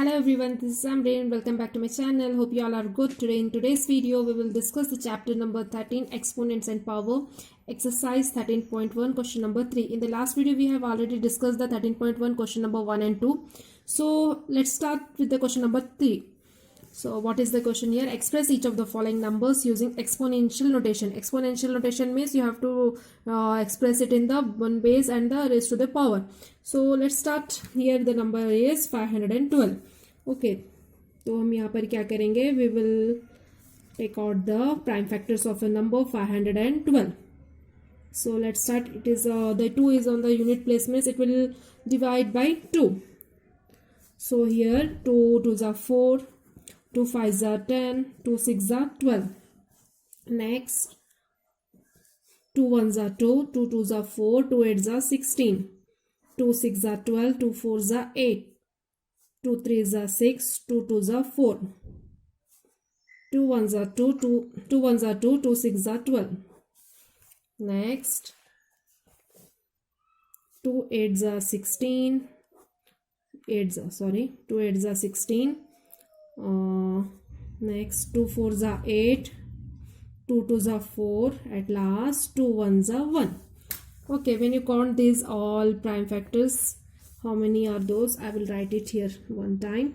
Hello everyone, this is Amrin. Welcome back to my channel. Hope you all are good. Today in today's video we will discuss the chapter number 13, exponents and power, exercise 13.1, question number 3. In the last video we have already discussed the 13.1, question number 1 and 2. So let's start with the question number 3. So what is the question here? Express each of the following numbers using exponential notation. Exponential notation means you have to express it in the one base and the raised to the power. So let's start. Here the number is 512. Okay, तो हम यहाँ पर क्या करेंगे? We will take out the prime factors of a number 512. So let's start. It is the 2 is on the unit place means it will divide by 2. So here 2 2s are 4. 2 5s are 10, 2 6s are 12. Next, 2 1s are 2, 2 2s are 4, 2 8s are 16, 2 6s are 12, 2 4s are 8, 2 3s are 6, 2 2s are 4, 2 1s are 2, 2 1s are 2, 2 6s are 12. Next, 2 8s are 16, 2 8s are 16. Next 2 4s are 8, 2 2s are 4, at last 2 1s are 1. Okay, when you count these all prime factors, how many are those? I will write it here one time.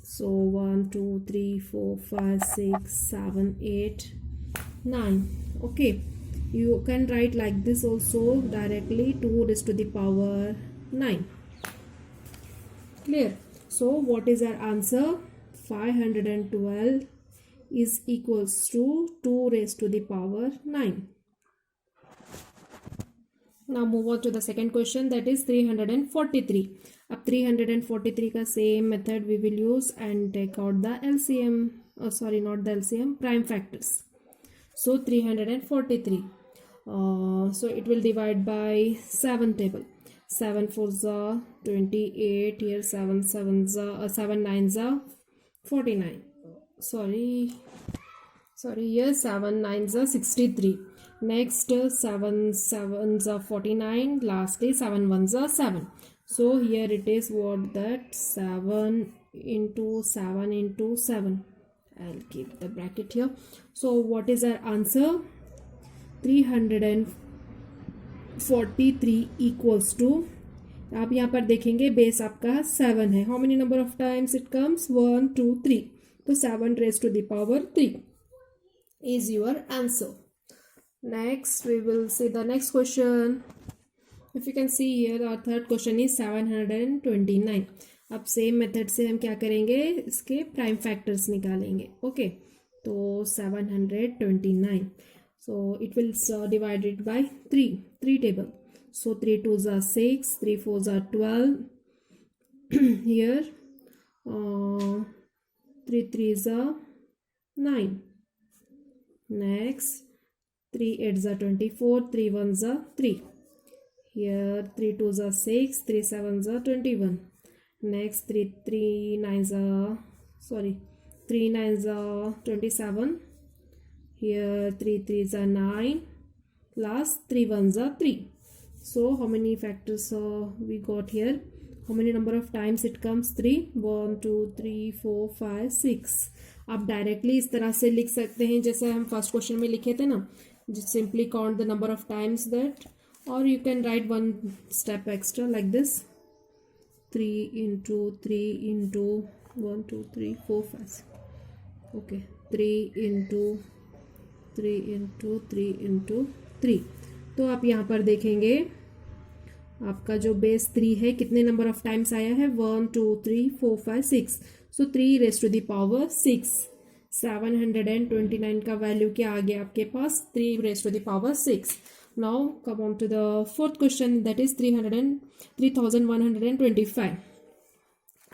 So 1 2 3 4 5 6 7 8 9. Okay, you can write like this also directly, 2 raised to the power 9. Clear? So what is our answer? 512 is equals to 2 raised to the power 9. Now move on to the second question, that is 343. Ab 343 ka same method we will use and take out the LCM, not the LCM, prime factors. So 343. So it will divide by 7 table. 7 4s are 28, here 7 7s are 7 9s are 49. Sorry, here 7 9s are 63. Next 7 7s are 49. Lastly 7 1s are 7. So here it is what that 7 into 7 into 7. I'll keep the bracket here. So what is our answer? 343 equals to, आप यहाँ पर देखेंगे base आपका 7 है. How many number of times it comes? 1 2 3. तो 7 raised to the power 3 is your answer. Next we will see the next question. If you can see here our third question is 729. अब same method से हम क्या करेंगे? इसके prime factors निकालेंगे. Okay, तो 729. So it will divide it by 3 table. So 3 2s are 6, 3 4s are 12. Here 3 3s are 9. Next 3 8s are 24, 3 1s are 3. Here 3 2s are 6, 3 7s are 21. Next 3 9s are 27. Here 3 3s are 9. Last 3 1s are 3. So how many factors we got here? How many number of times it comes? 3. 1 2 3 4 5 6. आप directly इस तरह से लिख सकते हैं जैसे हम first question में लिखे थे ना, simply count the number of times that, और you can write one step extra like this, 3 into 3 into 1 2 3 4 5. Okay, 3 into 3 into 3 into 3. तो आप यहाँ पर देखेंगे आपका जो बेस 3 है कितने नंबर ऑफ टाइम्स आया है? 1 2 3 4 5 6. सो 3 raised to the power 6. 729 का वैल्यू क्या आ गया आपके पास? 3 raised to the power 6. Now come on to the fourth question, that is 3125.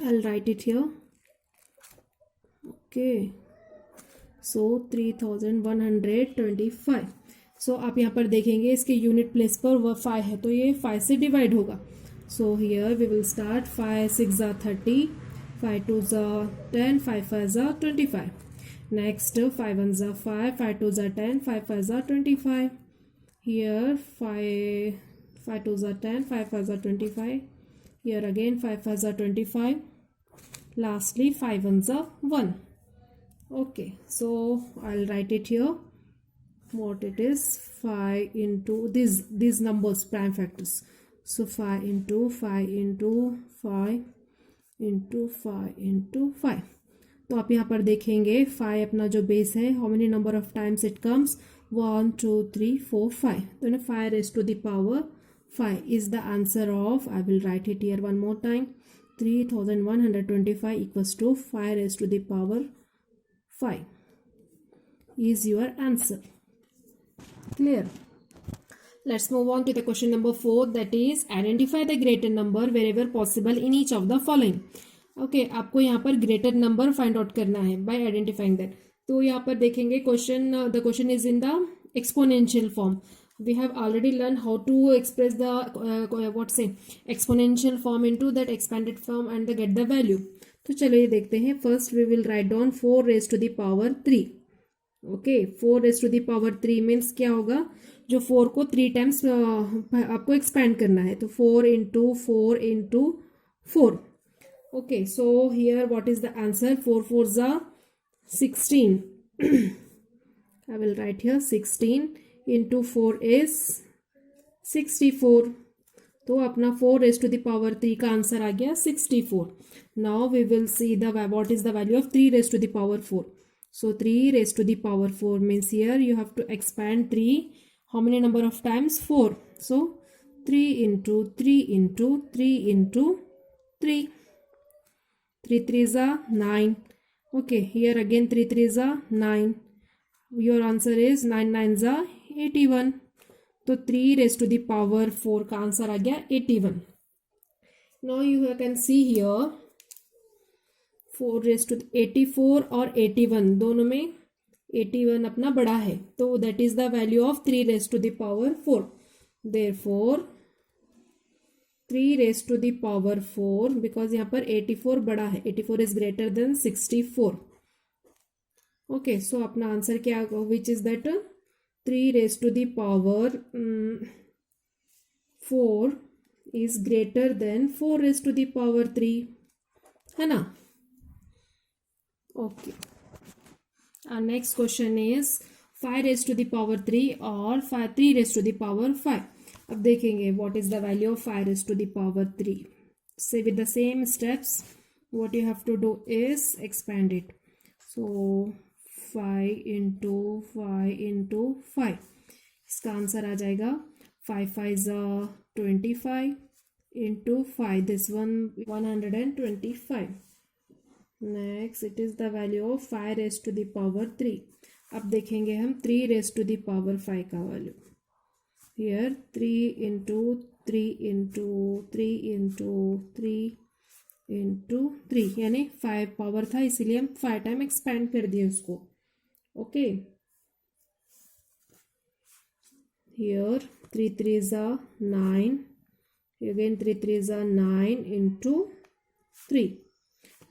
I'll write it here. Okay, so 3125. सो आप यहाँ पर देखेंगे इसके यूनिट प्लेस पर वह 5 है तो ये 5 से डिवाइड होगा. So here we will start. 5 6 are 30, 5 2s are 10, 5 5s are 25. Next 5 1s are 5, 5 2s are 10, 5 5s are 25. Here 5 2s are 10, 5 5s are 25. Here again 5 5s are 25. Lastly 5 1s are 1. Okay, so I'll write it here. What it is, 5 into these numbers, prime factors. So 5 into 5 into 5 into 5 into 5. तो आप यहाँ पर देखेंगे 5 अपना जो base है, how many number of times it comes, 1 2 3 4 5. तो ना 5 raised to the power 5 is the answer of, I will write it here one more time, 3125 equals to 5 raised to the power 5 is your answer. Clear? Let's move on to the question number 4, that is identify the greater number wherever possible in each of the following. Okay, आपको यहाँ पर greater number find out करना है by identifying that. तो यहाँ पर देखेंगे question, the question is in the exponential form. We have already learned how to express the exponential form into that expanded form and get the value. तो चलो ये देखते हैं. First we will write down 4 raised to the power 3. Okay, 4 raised to the power 3 means क्या होगा, जो 4 को 3 times आपको एक्सपैंड करना है, तो 4 into 4 into 4. Okay, so here what is the answer, 4 4 जा 16. I will write here 16 into 4 is 64. तो अपना 4 raised to the power 3 का आंसर आ गया 64. Now we will see the what is the value of 3 raised to the power 4. So 3 raised to the power 4 means here you have to expand 3. How many number of times? 4. So 3 into 3 into 3 into 3. 3 3s are 9. Okay, here again 3 3s are 9. Your answer is 9 9s are 81. तो 3 raised to the power 4 का answer आ गया 81. Now you can see here 4 raised to 84 और 81 दोनों में 81 अपना बड़ा है, तो that is the value of 3 raised to the power 4. Therefore 3 raised to the power 4, because यहाँ पर 84 बड़ा है, 84 is greater than 64. Okay, so अपना आंसर क्या, which is that 3 raised to the power 4 is greater than 4 raised to the power 3, है ना. Okay, our next question is 5 raised to the power 3 or 3 raised to the power 5. अब देखेंगे what is the value of 5 raised to the power 3. So with the same steps what you have to do is expand it. So 5 into 5 into 5, इसका answer आ जाएगा 5 5 25 into 5, this one 125. Next it is the value of 5 raised to the power 3. अब देखेंगे हम 3 raised to the power 5 का value. Here 3 into 3 into 3 into 3 into 3, यानी 5 power था इसीलिए हम 5 टाइम एक्सपैंड कर दिए उसको. Okay, here 3 3s are 9, again 3 3s are 9 into 3.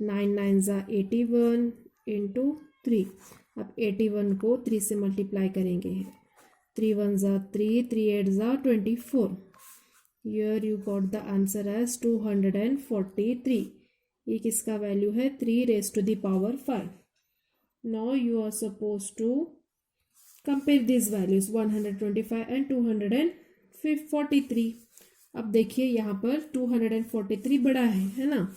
9 9s are 81 into 3. अब 81 को 3 से मल्टीप्लाई करेंगे. 3 1s are 3, 3 8s are 24. Here you got the answer as 243. ये किसका वैल्यू है, 3 raised to the power 5. Now you are supposed to compare these values 125 and 243. अब देखिए यहाँ पर 243 बड़ा है ना,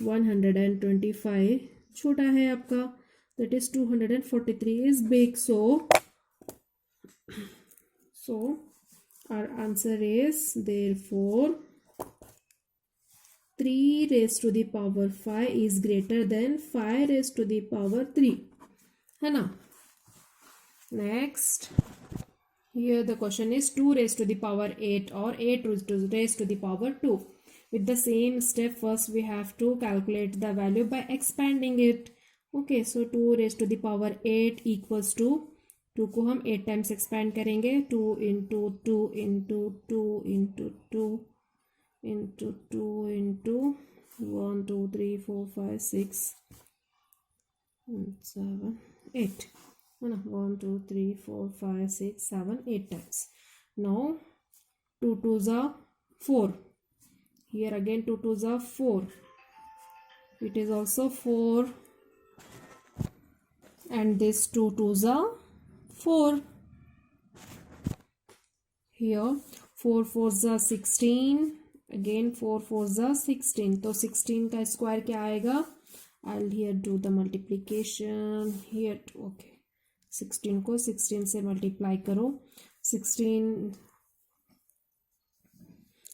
125 छोटा है आपका, that is 243 is big. So our answer is therefore 3 raised to the power 5 is greater than 5 raised to the power 3, है ना. Next, here the question is 2 raised to the power 8 or 8 raised to the power 2. With the same step, first we have to calculate the value by expanding it. Okay, so 2 raised to the power 8 equals to 2 को हम 8 times expand करेंगे. 2 into 2 into 2 into 2 into 2 into 1 2 3 4 5 6 7 8, है ना. 1 2 3 4 5 6 7 8 times. Now 2 2s are 4. here again 2 2s are 4, it is also 4, and this 2 2s are 4, here 4 4s are 16, again 4 4s are 16, तो 16 का square क्या आएगा, I'll here do the multiplication here too. Okay, 16 को 16 से multiply करो, 16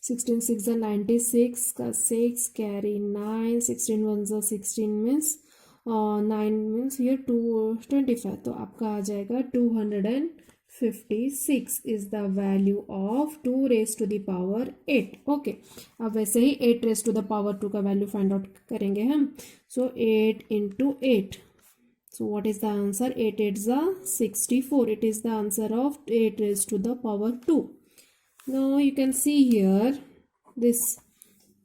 6 are 96 का 6 carry 9, 16 1s are 16 means 9 means here 25, तो आपका आ जाएगा 256 is the value of 2 raised to the power 8. Okay, अब वैसे ही 8 raised to the power 2 का वैल्यू फाइंड आउट करेंगे हम, so 8 into 8, so what is the answer, 8 8s are 64, it is the answer of 8 raised to the power 2. Now you can see here this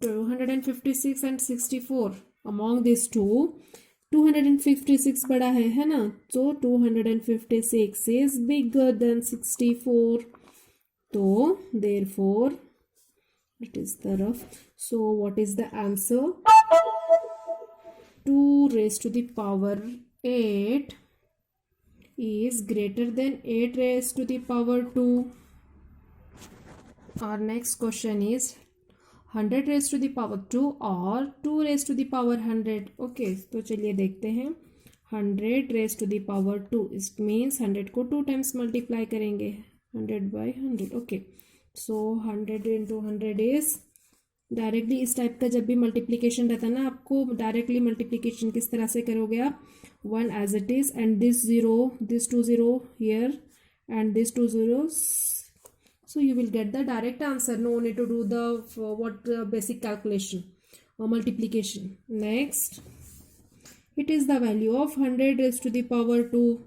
256 and 64, among these two 256 बड़ा है ना, so 256 is bigger than 64, तो therefore it is the rough, so what is the answer, 2 raised to the power 8 is greater than 8 raised to the power 2. Our next question is 100 raised to the power 2 और 2 raised to the power 100. Okay, तो चलिए देखते हैं, 100 raised to the power 2, it means 100 को 2 times multiply करेंगे, 100/100. Okay, so 100 into 100 is directly, इस type का जब भी मल्टीप्लीकेशन रहता है ना, आपको डायरेक्टली मल्टीप्लीकेशन किस तरह से करोगे आप, 1 as it is and this 0, this 2 0 here and this 2 zeros, so you will get the direct answer, no need to do the basic calculation or multiplication. Next, it is the value of 100 raised to the power 2.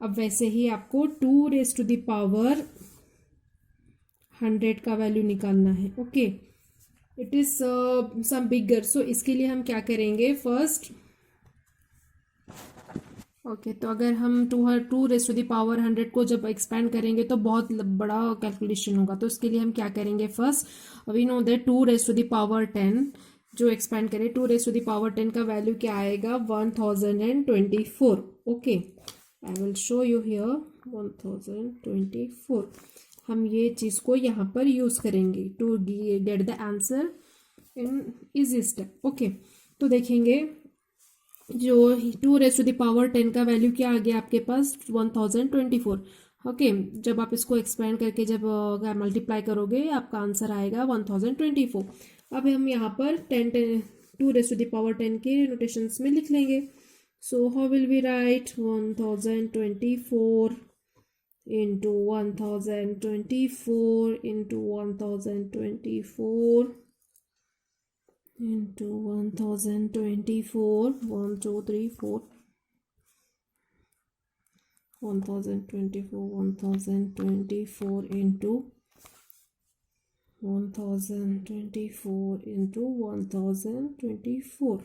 अब वैसे ही आपको 2 raised to the power 100 का value निकालना है. Okay, it is some बिगर, सो इसके लिए हम क्या करेंगे फर्स्ट, ओके, तो अगर हम 2 रेज़ टू द पावर 100 को जब एक्सपेंड करेंगे तो बहुत बड़ा कैलकुलेशन होगा, तो इसके लिए हम क्या करेंगे, first we know that 2 raise to the power 10 जो एक्सपेंड करें, 2 रेज़ टू द पावर 10 का वैल्यू क्या आएगा, 1024. Okay, I will show you here 1024. हम ये चीज़ को यहाँ पर यूज़ करेंगे to get the answer in easy step. Okay, तो देखेंगे जो 2 रेज़ टू द पावर 10 का वैल्यू क्या आ गया आपके पास, 1024. ओके, जब आप इसको एक्सपेंड करके जब मल्टीप्लाई करोगे आपका आंसर आएगा 1024. अब हम यहाँ पर 2 रेज़ टू द पावर 10 के नोटेशंस में लिख लेंगे. So how will we write, 1024 into 1024 into 1024 into 1024, 1 2 3 4, 1024 1024 into 1024 into 1024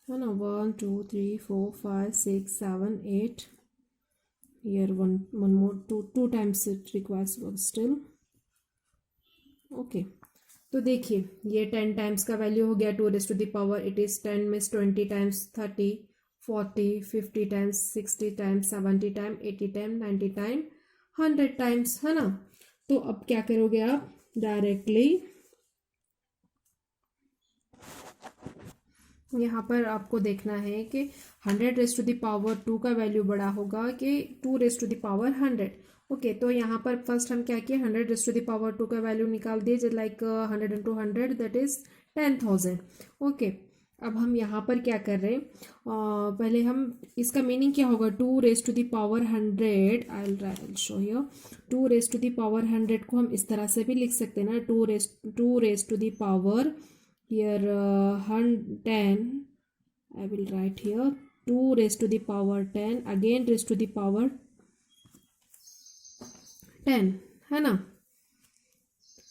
है ना, 1 2 3 4 5 6 7 8, here one more, two times it requires still. Okay, तो देखिए ये 10 टाइम्स का वैल्यू हो गया 2 raise to the power, it is 10 में 20 times, 30 40 50 times, 60 times, 70 time, 80 time, 90 time, 100 times, है ना. तो अब क्या करोगे आप, डायरेक्टली यहाँ पर आपको देखना है कि 100 रेज़ टू द पावर 2 का वैल्यू बड़ा होगा कि 2 raise to the power 100. Okay, तो यहाँ पर फर्स्ट हम क्या किए, 100 रेज़ टू द पावर 2 का वैल्यू निकाल दिए, जब like 100 into 100 that is 10,000. Okay, अब हम यहाँ पर क्या कर रहे हैं, पहले हम इसका मीनिंग क्या होगा, 2 raise to the power 100, I will show here, 2 raise to the power 100 को हम इस तरह से भी लिख सकते हैं ना, 2 raise to the power here 10, I will write here 2 raised to the power 10 again raised to the power 10, है ना.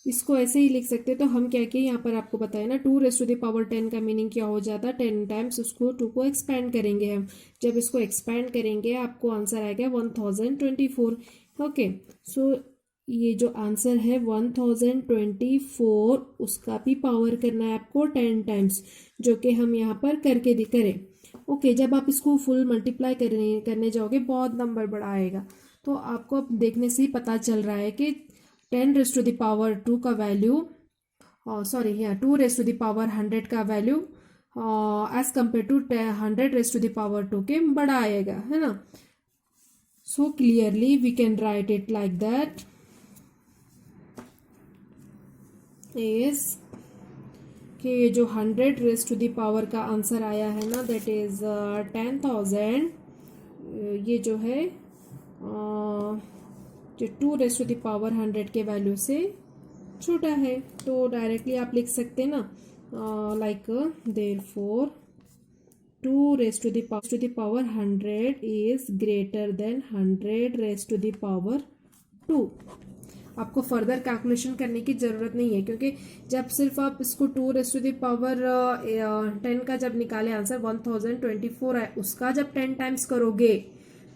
इसको ऐसे ही लिख सकते हैं. तो हम क्या किए यहाँ पर आपको बताया ना, 2 रेज़ टू द पावर 10 का मीनिंग क्या हो जाता है, 10 टाइम्स उसको 2 को एक्सपेंड करेंगे हम, जब इसको एक्सपेंड करेंगे आपको आंसर आएगा 1024. ओके, सो ये जो आंसर है 1024, उसका भी पावर करना है आपको 10 टाइम्स, जो कि हम यहाँ पर करके करें। ओके, जब आप इसको फुल मल्टीप्लाई करने जाओगे बहुत नंबर बड़ा आएगा। तो आपको अब देखने से ही पता चल रहा है कि 10⁻² का वैल्यू, सॉरी यहाँ 2⁻100 का वैल्यू एज कम्पेयर टू 100⁻² के बड़ा आएगा, है ना। So clearly we can write it like that is कि ये जो 100⁻² का आंसर आया है ना, दैट इज 10,000, ये जो है जो 2⁻100 के वैल्यू से छोटा है। तो डायरेक्टली आप लिख सकते हैं ना, like therefore 2⁻100 is greater than 100⁻²। आपको फर्दर कैलकुलेशन करने की ज़रूरत नहीं है, क्योंकि जब सिर्फ आप इसको 2⁻10 का जब निकाले आंसर 1024 है, उसका जब 10 टाइम्स करोगे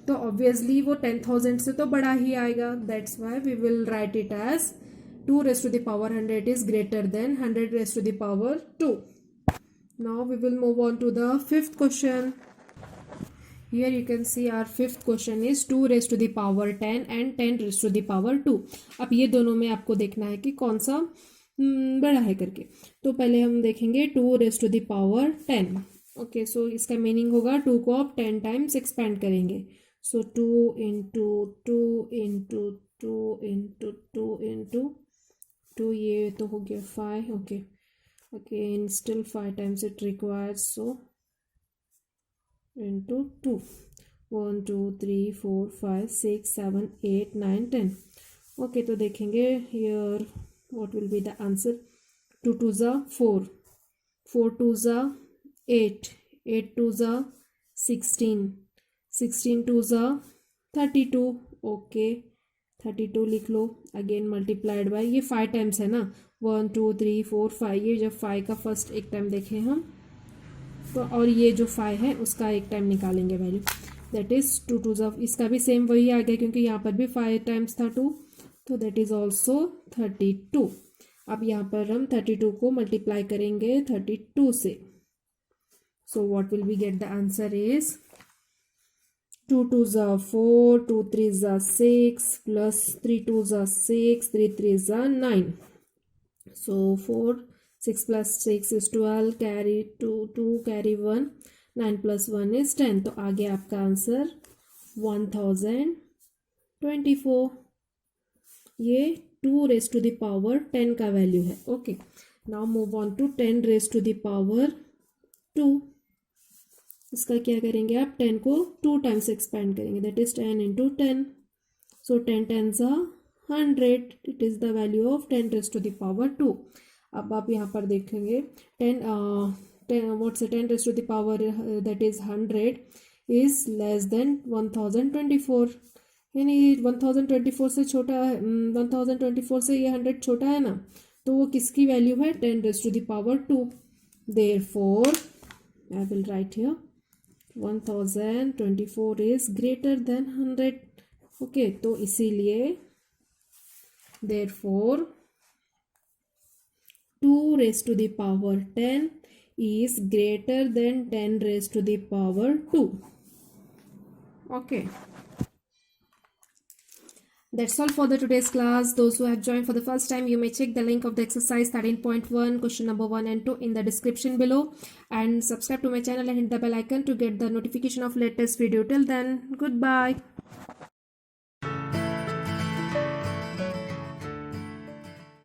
तो ऑब्वियसली वो 10,000 से तो बड़ा ही आएगा। That's why we will write it as 2⁻100 is greater than 100⁻². Now we will move on to the fifth question. Here you can see our fifth question is 2⁻10 and 10⁻². अब ये दोनों में आपको देखना है कि कौन सा बड़ा है करके। तो पहले हम देखेंगे 2⁻10। ओके, सो इसका मीनिंग होगा 2 को आप 10 टाइम्स एक्सपेंड करेंगे। सो 2 इंटू 2 इंटू 2 इंटू 2 इंटू 2, ये तो हो गया 5। Okay, again still 5 times it requires, so into 2, 1 2 3 4 5 6 7 8 9 10। Okay, तो देखेंगे here what will be the answer। 2 2 जा 4, 4 2 जा 8, 8 2 जा 16, 16 2 जा 32। ओके, 32 लिख लो। अगेन मल्टीप्लाइड बाय, ये 5 टाइम्स है ना, 1 2 3 4 5। ये जब 5 का फर्स्ट एक टाइम देखें हम तो, और ये जो 5 है उसका एक टाइम निकालेंगे वैल्यू, दैट इज 2 2 जा, इसका भी सेम वही आ गया क्योंकि यहाँ पर भी 5 टाइम्स था 2, तो दैट इज ऑल्सो 32। अब यहाँ पर हम 32 को मल्टीप्लाई करेंगे 32 से। So what will we get, the answer is 2 2 जा 4, 2 3 जा 6 प्लस 3 2 जा 6, 3 3 जा 9। सो 4 6 plus 6 is 12, carry 2 carry 1, 9 plus 1 is 10। तो आ गया आपका आंसर 1024। ये 2⁻10 का वैल्यू है। Okay, now move on to 10⁻²। इसका क्या करेंगे आप, 10 को 2 टाइम्स एक्सपेंड करेंगे, दैट इज 10 इंटू 10। सो 10 10 जा 100, it is the value of 10⁻²। अब आप यहाँ पर देखेंगे 10 that is 100 is less than 1024, यानी 1024 से छोटा है, 1024 से ये 100 छोटा है ना, तो वो किसकी वैल्यू है, 10⁻²। Therefore I will write here 1024 is greater than 100। Okay, तो इसीलिए therefore 2⁻10 is greater than 10⁻². Okay, that's all for the today's class. Those who have joined for the first time, you may check the link of the exercise 13.1 question number 1 and 2 in the description below, and subscribe to my channel and hit the bell icon to get the notification of latest video. Till then, goodbye.